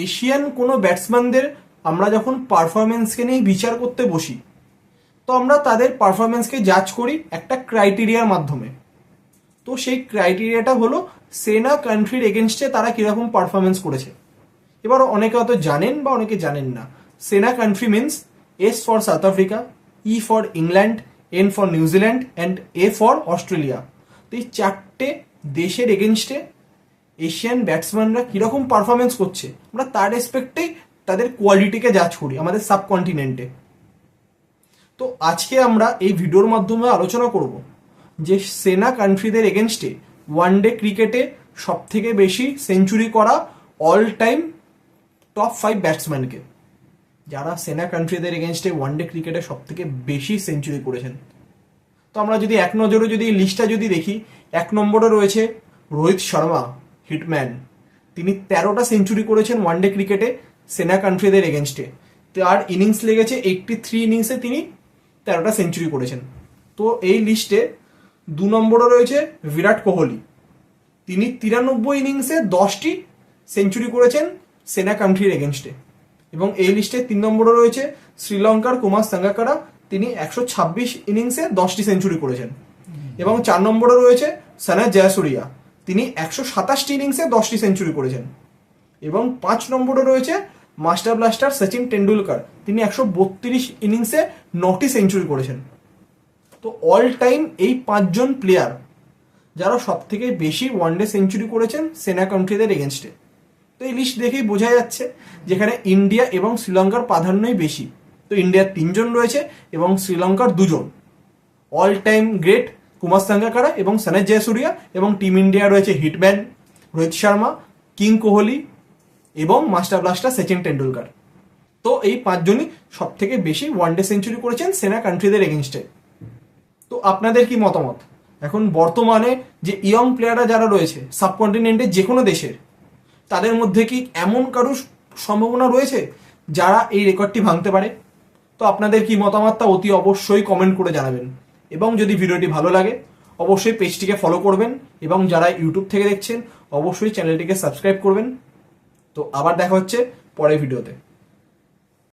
Asian কোনো ব্যাটসম্যানদের আমরা যখন পারফরমেন্সকে নিয়ে বিচার করতে বসি, তো আমরা তাদের পারফরমেন্সকে জাজ করি একটা ক্রাইটেরিয়ার মাধ্যমে। তো সেই ক্রাইটেরিয়াটা হলো সেনা কান্ট্রির এগেনস্টে তারা কিরকম পারফরমেন্স করেছে। এবার অনেকে হয়তো জানেন বা অনেকে জানেন না, সেনা country means S for south Africa, E for England, N for New Zealand and A for Australia. তো এই চারটে দেশের এগেনস্টে এশিয়ান ব্যাটসম্যানরা কিরকম পারফরমেন্স করছে আমরা তার রেসপেক্টেই তাদের কোয়ালিটিকে জাজ করি আমাদের সাবকন্টিনেন্টে। তো আজকে আমরা এই ভিডিওর মাধ্যমে আলোচনা করব যে সেনা কান্ট্রিদের এগেনস্টে ওয়ানডে ক্রিকেটে সব থেকে বেশি সেঞ্চুরি করা অল টাইম টপ 5 ব্যাটসম্যানকে, যারা সেনা কান্ট্রিদের এগেনস্টে ওয়ানডে ক্রিকেটে সব থেকে বেশি সেঞ্চুরি করেছেন। তো আমরা যদি এক নজরে যদি এই লিস্টটা যদি দেখি, 1 নম্বরে রয়েছে রোহিত শর্মা, হিটম্যান। তিনি 13টা সেঞ্চুরি করেছেন ওয়ানডে ক্রিকেটে সেনা কান্ট্রিদের এগেনস্টে। তার ইনিংস লেগেছে 83 ইনিংসে তিনি 13টা সেঞ্চুরি করেছেন। তো এই লিস্টে 2 নম্বরে রয়েছে বিরাট কোহলি। তিনি 93 ইনিংসে 10টি সেঞ্চুরি করেছেন সেনা কান্ট্রির এগেনস্টে। এবং এই লিস্টে 3 নম্বরে রয়েছে শ্রীলঙ্কার কুমার সাঙ্গাকারা। তিনি 126 ইনিংসে 10টি সেঞ্চুরি করেছেন। এবং 4 নম্বরে রয়েছে সনাথ জয়াসুরিয়া। তিনি 127টি ইনিংসে 10টি সেঞ্চুরি করেছেন। এবং 5 নম্বরে রয়েছে মাস্টার ব্লাস্টার সচিন টেন্ডুলকার। তিনি 132 ইনিংসে 9টি সেঞ্চুরি করেছেন। তো অল টাইম এই 5 জন প্লেয়ার যারা সব থেকে বেশি ওয়ানডে সেঞ্চুরি করেছেন সেনা কান্ট্রিদের এগেনস্টে। তো এই লিস্ট দেখেই বোঝা যাচ্ছে যেখানে ইন্ডিয়া এবং শ্রীলঙ্কার প্রাধান্যই বেশি। তো ইন্ডিয়ার 3 জন রয়েছে এবং শ্রীলঙ্কার 2 জন। All time great Kumar Sangakkara এবং সনাথ জয়াসুরিয়া, এবং টিম ইন্ডিয়া রয়েছে হিটম্যান রোহিত শর্মা, কিং কোহলি এবং মাস্টার ব্লাস্টার সচিন টেন্ডুলকার। তো এই 5 জনই সব থেকে বেশি ওয়ানডে সেঞ্চুরি করেছেন সেনা কান্ট্রিদের এগেনস্টে। তো আপনাদের কি মতামত? এখন বর্তমানে যে ইয়ং প্লেয়াররা যারা রয়েছে সাবকন্টিনেন্টের যে কোনো দেশের, তাদের মধ্যে কি এমন কারো সম্ভাবনা রয়েছে যারা এই রেকর্ডটি ভাঙতে পারে? তো আপনাদের কি মতামতটা অতি অবশ্যই কমেন্ট করে জানাবেন। এবং যদি ভিডিওটি ভালো লাগে অবশ্যই পেজটিকে ফলো করবেন, এবং যারা ইউটিউব থেকে দেখছেন অবশ্যই চ্যানেলটিকে সাবস্ক্রাইব করবেন। তো আবার দেখা হচ্ছে পরের ভিডিওতে।